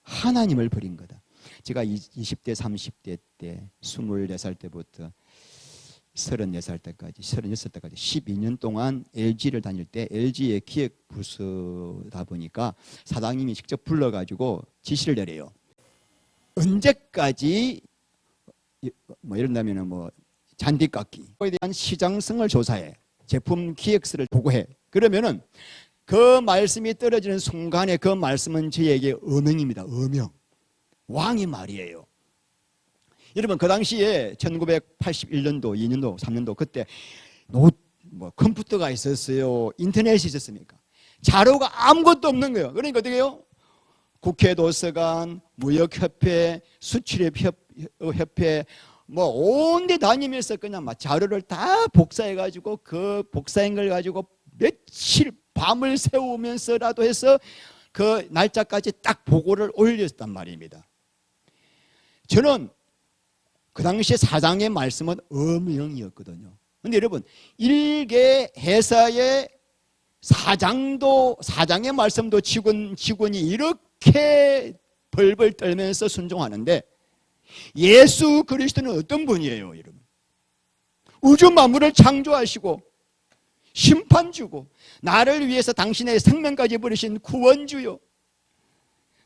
하나님을 버린 거다. 제가 20대 30대 때 24살 때부터 34살 때까지 36살 때까지 12년 동안 LG를 다닐 때 LG의 기획부서다 보니까 사장님이 직접 불러가지고 지시를 내려요. 언제까지 뭐 이런다면은 뭐 잔디깎기에 대한 시장성을 조사해, 제품 기획서를 보고해. 그러면은 그 말씀이 떨어지는 순간에 그 말씀은 저에게 어명입니다. 어명. 왕이 말이에요. 여러분 그 당시에 1981년도, 2년도, 3년도 그때 컴퓨터가 있었어요. 인터넷이 있었습니까? 자료가 아무것도 없는 거예요. 그러니까 어떻게 해요? 국회 도서관, 무역협회, 수출협회 뭐 온 데 다니면서 그냥 막 자료를 다 복사해가지고 그 복사한 걸 가지고 며칠 밤을 새우면서라도 해서 그 날짜까지 딱 보고를 올렸단 말입니다. 저는 그 당시에 사장의 말씀은 어명이었거든요. 근데 여러분, 일개 회사의 사장의 말씀도 직원이 이렇게 벌벌 떨면서 순종하는데, 예수 그리스도는 어떤 분이에요, 여러분? 우주 만물을 창조하시고 심판주고 나를 위해서 당신의 생명까지 버리신 구원주요,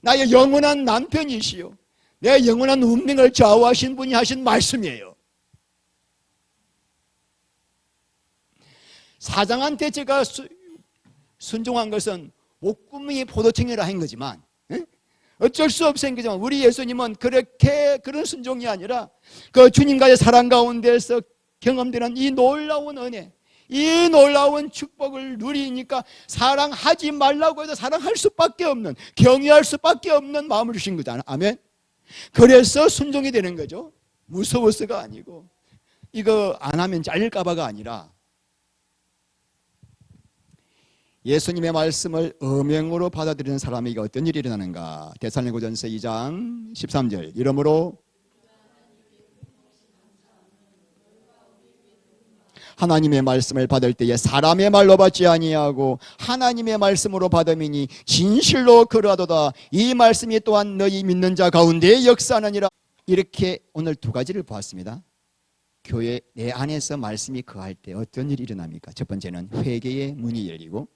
나의 영원한 남편이시요, 내 영원한 운명을 좌우하신 분이 하신 말씀이에요. 사장한테 제가 순종한 것은 목구멍이 포도청이라 한 거지만, 어쩔 수 없은 거지만, 우리 예수님은 그런 순종이 아니라 그 주님과의 사랑 가운데서 경험되는 이 놀라운 은혜, 이 놀라운 축복을 누리니까 사랑하지 말라고 해도 사랑할 수밖에 없는, 경외할 수밖에 없는 마음을 주신 거잖아요. 아멘. 그래서 순종이 되는 거죠. 무서워서가 아니고, 이거 안 하면 잘릴까 봐가 아니라, 예수님의 말씀을 어명으로 받아들이는 사람에게 어떤 일이 일어나는가? 데살로니가전서 2장 13절, 이러므로 하나님의 말씀을 받을 때에 사람의 말로 받지 아니하고 하나님의 말씀으로 받음이니 진실로 그러하도다. 이 말씀이 또한 너희 믿는 자 가운데 역사하느니라. 이렇게 오늘 두 가지를 보았습니다. 교회 내 안에서 말씀이 거할 때 어떤 일이 일어납니까? 첫 번째는 회개의 문이 열리고,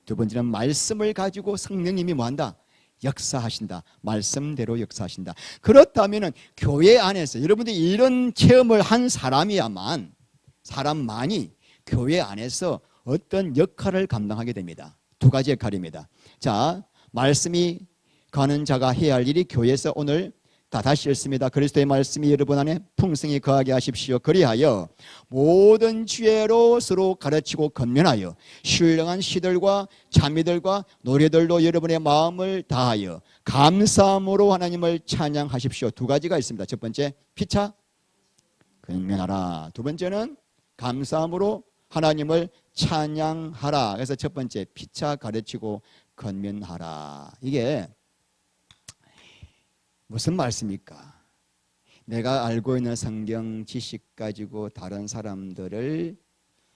두 번째는 말씀을 가지고 성령님이 뭐한다? 역사하신다. 말씀대로 역사하신다. 그렇다면 교회 안에서 여러분들이 이런 체험을 한 사람만이 교회 안에서 어떤 역할을 감당하게 됩니다. 두 가지 역할입니다. 자, 말씀이 가는 자가 해야 할 일이 교회에서 오늘 다시 읽습니다. 그리스도의 말씀이 여러분 안에 풍성히 거하게 하십시오. 그리하여 모든 지혜로 서로 가르치고 권면하여 신령한 시들과 찬미들과 노래들로 여러분의 마음을 다하여 감사함으로 하나님을 찬양하십시오. 두 가지가 있습니다. 첫 번째, 피차 권면하라. 두 번째는 감사함으로 하나님을 찬양하라. 그래서 첫 번째, 피차 가르치고 권면하라. 이게 무슨 말씀입니까? 내가 알고 있는 성경 지식 가지고 다른 사람들을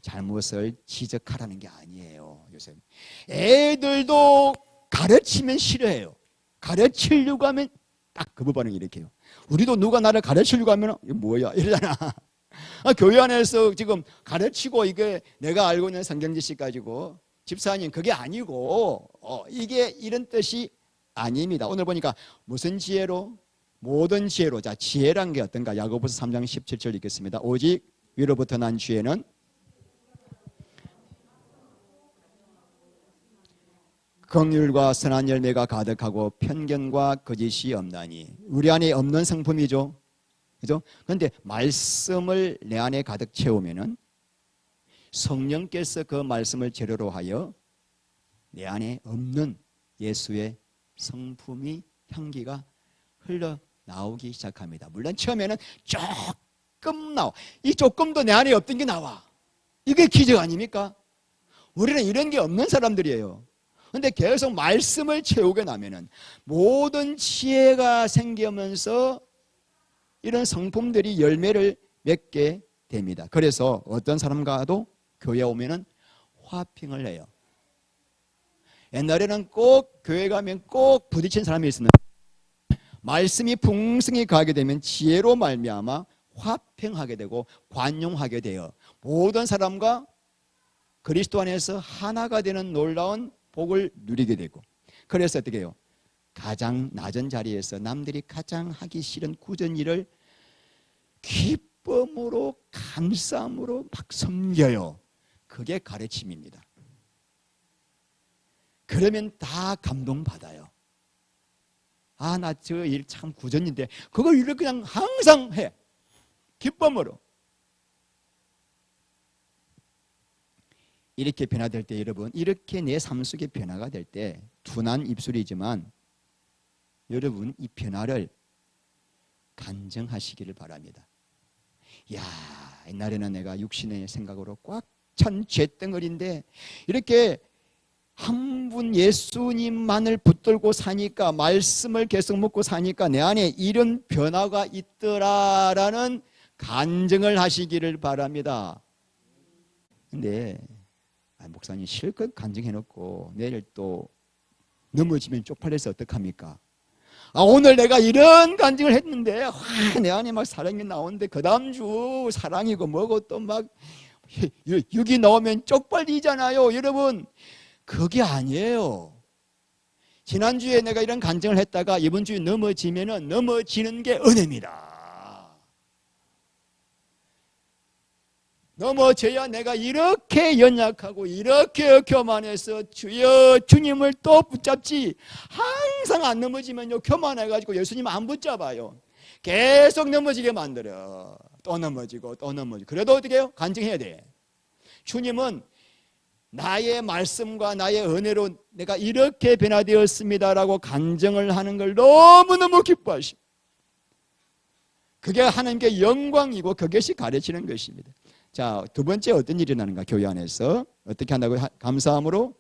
잘못을 지적하라는 게 아니에요. 요새 애들도 가르치면 싫어해요. 가르치려고 하면 딱 그 부분을 이렇게 해요. 우리도 누가 나를 가르치려고 하면 이게 뭐야 이러잖아. 교회 안에서 지금 가르치고 이게 내가 알고 있는 성경 지식 가지고 집사님 그게 아니고 이게 이런 뜻이 아닙니다. 오늘 보니까 무슨 지혜로 모든 지혜로. 자, 지혜란 게 어떤가? 야고보서 3장 17절 읽겠습니다. 오직 위로부터 난 지혜는 긍휼과 선한 열매가 가득하고 편견과 거짓이 없나니. 우리 안에 없는 성품이죠. 그죠? 그런데 말씀을 내 안에 가득 채우면은 성령께서 그 말씀을 재료로 하여 내 안에 없는 예수의 성품이, 향기가 흘러나오기 시작합니다. 물론 처음에는 조금 나와. 이 조금도 내 안에 없던 게 나와. 이게 기적 아닙니까? 우리는 이런 게 없는 사람들이에요. 근데 계속 말씀을 채우게 나면은 모든 지혜가 생기면서 이런 성품들이 열매를 맺게 됩니다. 그래서 어떤 사람과도 교회 오면은 화평을 해요. 옛날에는 꼭 교회 가면 꼭 부딪힌 사람이 있었는데 말씀이 풍성히 가게 되면 지혜로 말미암아 화평하게 되고 관용하게 돼요. 모든 사람과 그리스도 안에서 하나가 되는 놀라운 복을 누리게 되고. 그래서 어떻게 해요? 가장 낮은 자리에서 남들이 가장 하기 싫은 굳은 일을 기쁨으로 감사함으로 막 섬겨요. 그게 가르침입니다. 그러면 다 감동받아요. 아, 나 저 일 참 굳은인데 그걸 이렇게 그냥 항상 해. 기쁨으로. 이렇게 변화될 때 여러분, 이렇게 내 삶 속에 변화가 될 때 둔한 입술이지만 여러분 이 변화를 간증하시기를 바랍니다. 야, 옛날에는 내가 육신의 생각으로 꽉 찬 쇳덩어리인데 이렇게 한 분 예수님만을 붙들고 사니까, 말씀을 계속 먹고 사니까 내 안에 이런 변화가 있더라라는 간증을 하시기를 바랍니다. 근데 목사님 실컷 간증해놓고 내일 또 넘어지면 쪽팔려서 어떡합니까? 오늘 내가 이런 간증을 했는데 내 안에 막 사랑이 나오는데 그 다음 주 사랑이고 뭐고 또 막 육이 나오면 쪽팔리잖아요. 여러분, 그게 아니에요. 지난주에 내가 이런 간증을 했다가 이번 주에 넘어지면은 넘어지는 게 은혜입니다. 넘어져야 내가 이렇게 연약하고 이렇게 교만해서 주여 주님을 또 붙잡지. 항상 안 넘어지면요 교만해가지고 예수님 안 붙잡아요. 계속 넘어지게 만들어. 또 넘어지고 또 넘어지고. 그래도 어떻게 해요? 간증해야 돼. 주님은 나의 말씀과 나의 은혜로 내가 이렇게 변화되었습니다라고 간증을 하는 걸 너무너무 기뻐하시고, 그게 하나님께 영광이고 그것이 가르치는 것입니다. 자, 두 번째 어떤 일이 일어나는가? 교회 안에서 어떻게 한다고요? 감사함으로.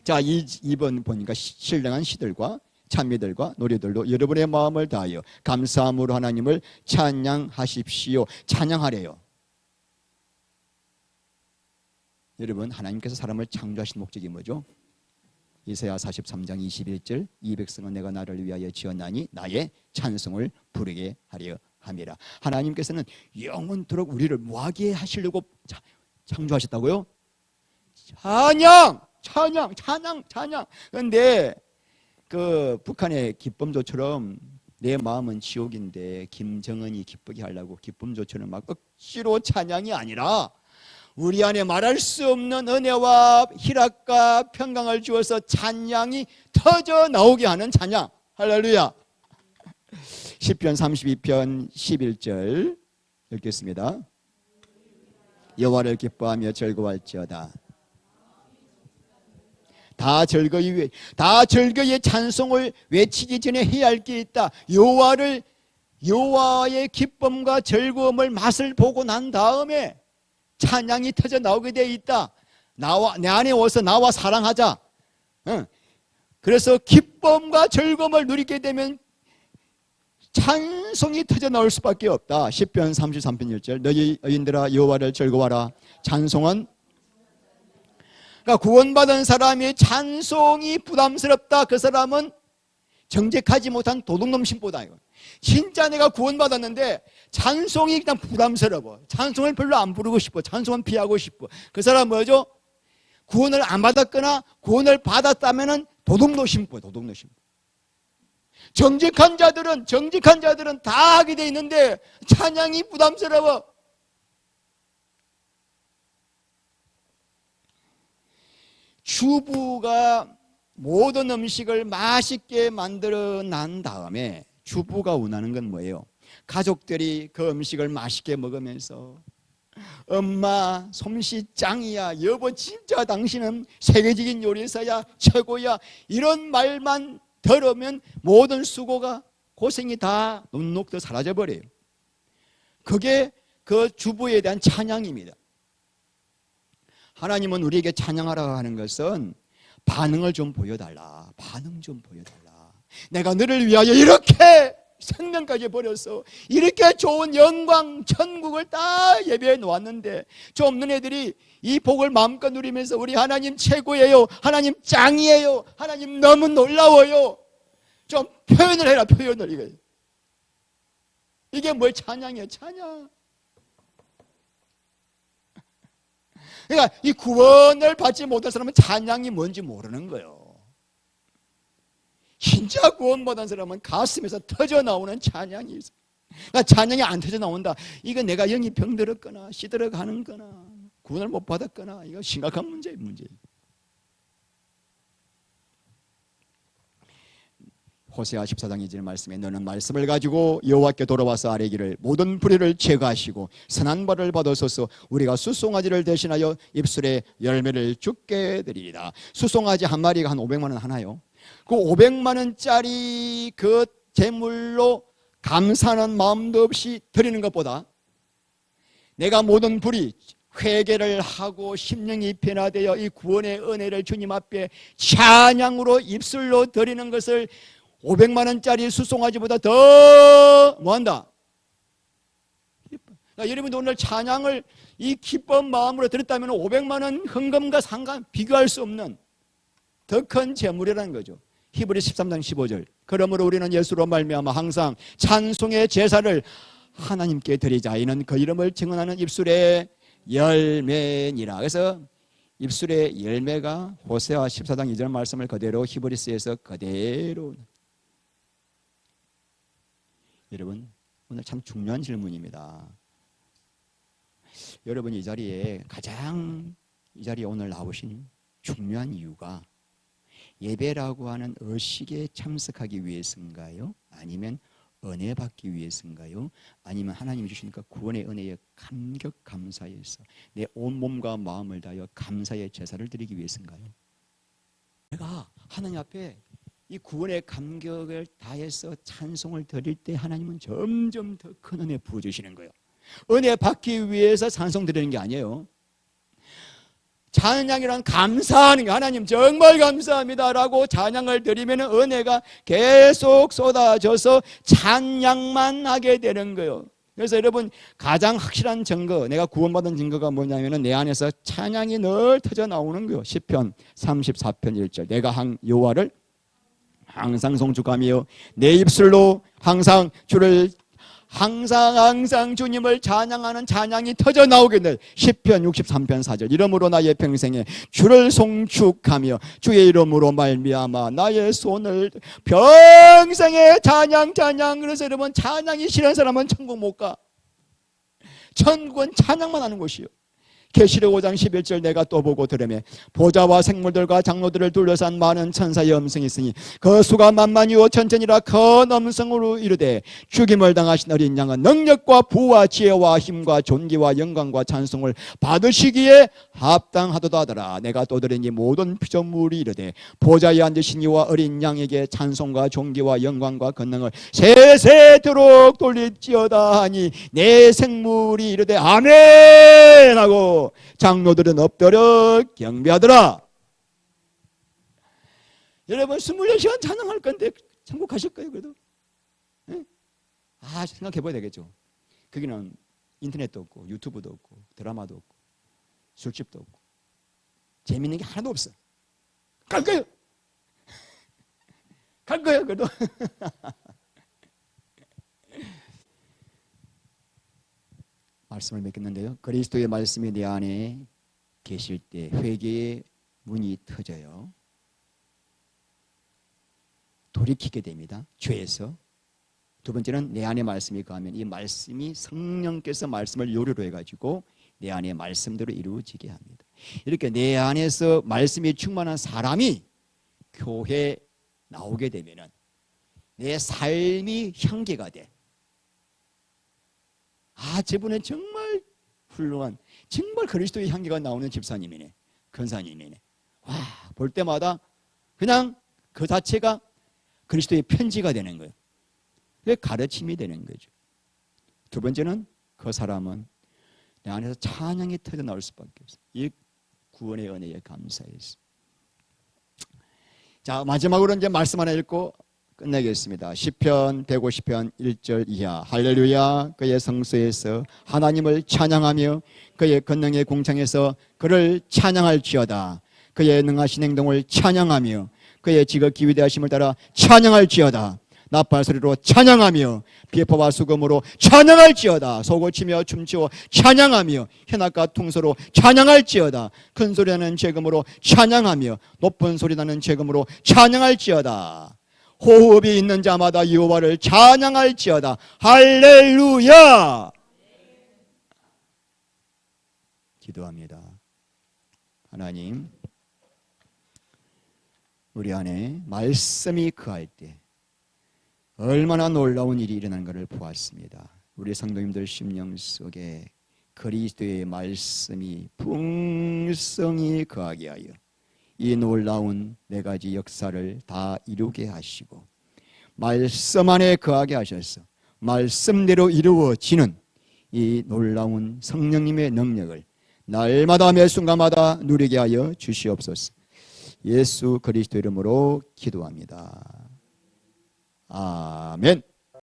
자, 2번 보니까 신령한 시들과 찬미들과 노래들로 여러분의 마음을 다하여 감사함으로 하나님을 찬양하십시오. 찬양하래요. 여러분, 하나님께서 사람을 창조하신 목적이 뭐죠? 이사야 43장 21절, 이 백성은 내가 나를 위하여 지었나니 나의 찬송을 부르게 하려 함이라. 하나님께서는 영원토록 우리를 뭐하게 하시려고 창조하셨다고요? 찬양! 찬양! 찬양! 찬양! 그런데 그 북한의 기쁨조처럼 내 마음은 지옥인데 김정은이 기쁘게 하려고 기쁨조처럼 막 억지로 찬양이 아니라 우리 안에 말할 수 없는 은혜와 희락과 평강을 주어서 찬양이 터져 나오게 하는 찬양. 할렐루야. 시편 32편 11절 읽겠습니다. 여호와를 기뻐하며 즐거워할지어다. 다 즐거이 찬송을 외치기 전에 해야 할 게 있다. 여호와의 기쁨과 즐거움을 맛을 보고 난 다음에 찬양이 터져 나오게 되어 있다. 내 안에 와서 나와 사랑하자. 그래서 기쁨과 즐거움을 누리게 되면 찬송이 터져 나올 수밖에 없다. 시편 33편 1절 너희 의인들아 여호와를 즐거워하라. 찬송은, 그러니까 구원받은 사람이 찬송이 부담스럽다. 그 사람은 정직하지 못한 도둑놈 신보다. 진짜 내가 구원받았는데 찬송이 그냥 부담스러워. 찬송을 별로 안 부르고 싶어. 찬송은 피하고 싶어. 그 사람 뭐죠? 구원을 안 받았거나 구원을 받았다면은 도둑놈 신보. 도둑놈 신보. 정직한 자들은 다 하게 돼 있는데 찬양이 부담스러워. 주부가 모든 음식을 맛있게 만들어 난 다음에 주부가 원하는 건 뭐예요? 가족들이 그 음식을 맛있게 먹으면서 엄마 솜씨 짱이야, 여보 진짜 당신은 세계적인 요리사야, 최고야, 이런 말만 들으면 모든 수고가 고생이 다 눈녹듯 사라져버려요. 그게 그 주부에 대한 찬양입니다. 하나님은 우리에게 찬양하라고 하는 것은 반응을 좀 보여달라. 반응 좀 보여달라. 내가 너를 위하여 이렇게 생명까지 버려서 이렇게 좋은 영광 천국을 다 예배해 놓았는데 좀 너네들이 이 복을 마음껏 누리면서 우리 하나님 최고예요, 하나님 짱이에요, 하나님 너무 놀라워요, 좀 표현을 해라. 표현을. 이게 뭘 찬양이에요? 찬양. 그러니까 이 구원을 받지 못한 사람은 찬양이 뭔지 모르는 거예요. 진짜 구원받은 사람은 가슴에서 터져 나오는 찬양이 있어요. 그러니까 찬양이 안 터져 나온다, 이거 내가 영이 병들었거나 시들어가는 거나 구원을 못 받았거나 이거 심각한 문제예요. 호세아 14장 2절 말씀에 너는 말씀을 가지고 여호와께 돌아와서 아뢰기를 모든 불의를 제거하시고 선한 벌을 받으소서. 우리가 수송아지를 대신하여 입술에 열매를 주게 드리리다. 수송아지 한 마리가 한 500만 원 하나요? 그 500만 원짜리 그 제물로 감사하는 마음도 없이 드리는 것보다 내가 모든 불의 회개를 하고 심령이 변화되어 이 구원의 은혜를 주님 앞에 찬양으로 입술로 드리는 것을 500만 원짜리 수송아지보다 더 뭐한다? 그러니까 여러분도 오늘 찬양을 이 기쁜 마음으로 드렸다면 500만 원 헌금과 상관 비교할 수 없는 더 큰 재물이라는 거죠. 히브리 13장 15절. 그러므로 우리는 예수로 말미암아 항상 찬송의 제사를 하나님께 드리자. 이는 그 이름을 증언하는 입술의 열매니라. 그래서 입술의 열매가 호세아 14장 2절 말씀을 그대로 히브리스에서 그대로. 여러분 오늘 참 중요한 질문입니다. 여러분 이 자리에 오늘 나오신 중요한 이유가 예배라고 하는 의식에 참석하기 위해서인가요? 아니면 은혜 받기 위해서인가요? 아니면 하나님이 주시니까 구원의 은혜에 감격 감사해서 내 온몸과 마음을 다하여 감사의 제사를 드리기 위해서인가요? 내가 하나님 앞에 이 구원의 감격을 다해서 찬송을 드릴 때 하나님은 점점 더 큰 은혜 부어주시는 거예요. 은혜 받기 위해서 찬송 드리는 게 아니에요. 찬양이란 감사하는 게, 하나님 정말 감사합니다라고 찬양을 드리면 은혜가 계속 쏟아져서 찬양만 하게 되는 거예요. 그래서 여러분 가장 확실한 증거, 내가 구원받은 증거가 뭐냐면 내 안에서 찬양이 늘 터져 나오는 거예요. 시편 34편 1절 내가 여호와를 항상 송축하며 내 입술로 항상 주를 항상 주님을 찬양하는 찬양이 터져 나오겠네. 시편 63편 4절 이러므로 나의 평생에 주를 송축하며 주의 이름으로 말미암아 나의 손을 평생에 찬양. 그래서 여러분 찬양이 싫은 사람은 천국 못 가. 천국은 찬양만 하는 곳이요. 계시록 5장 11절 내가 또 보고 들으매 보좌와 생물들과 장로들을 둘러싼 많은 천사의 음성이 있으니 그 수가 만만이요 천천이라 큰 음성으로 이르되 죽임을 당하신 어린 양은 능력과 부와 지혜와 힘과 존귀와 영광과 찬송을 받으시기에 합당하도다 하더라. 내가 또 들으니 모든 피조물이 이르되 보좌에 앉으신 이와 어린 양에게 찬송과 존귀와 영광과 권능을 세세토록 돌릴지어다 하니 내 생물이 이르되 아멘 하고 장로들은 엎드려 경배하더라. 여러분 24시간 찬양할 건데 천국 가실 거예요? 그래도? 네? 생각해 봐야 되겠죠. 거기는 인터넷도 없고 유튜브도 없고 드라마도 없고 술집도 없고 재밌는 게 하나도 없어. 갈 거예요. 갈 거예요. 그래도. 말씀을 맺겠는데요. 그리스도의 말씀이 내 안에 계실 때 회개의 문이 터져요. 돌이키게 됩니다. 죄에서. 두 번째는 내 안에 말씀이 거하면 이 말씀이 성령께서 말씀을 요리로 해가지고 내 안에 말씀대로 이루어지게 합니다. 이렇게 내 안에서 말씀이 충만한 사람이 교회에 나오게 되면은 내 삶이 향기가 돼. 아, 저분은 정말 훌륭한, 정말 그리스도의 향기가 나오는 집사님이네, 권사님이네. 와, 볼 때마다 그냥 그 자체가 그리스도의 편지가 되는 거예요. 그게 가르침이 되는 거죠. 두 번째는 그 사람은 내 안에서 찬양이 터져 나올 수밖에 없어요. 이 구원의 은혜에 감사해서. 자, 마지막으로 이제 말씀 하나 읽고 끝내겠습니다. 시편 150편 1절 이하. 할렐루야. 그의 성소에서 하나님을 찬양하며 그의 권능의 궁창에서 그를 찬양할지어다. 그의 능하신 행동을 찬양하며 그의 지극히 위대하심을 따라 찬양할지어다. 나팔소리로 찬양하며 비포와 수금으로 찬양할지어다. 소고치며 춤추어 찬양하며 현악과 퉁소로 찬양할지어다. 큰 소리나는 재금으로 찬양하며 높은 소리나는 재금으로 찬양할지어다. 호흡이 있는 자마다 여호와를 찬양할지어다. 할렐루야. 기도합니다. 하나님, 우리 안에 말씀이 거할 때 얼마나 놀라운 일이 일어나는 것을 보았습니다. 우리 성도님들 심령 속에 그리스도의 말씀이 풍성히 거하게 하여 이 놀라운 네 가지 역사를 다 이루게 하시고 말씀 안에 거하게 하셔서 말씀대로 이루어지는 이 놀라운 성령님의 능력을 날마다 매 순간마다 누리게 하여 주시옵소서. 예수 그리스도 이름으로 기도합니다. 아멘.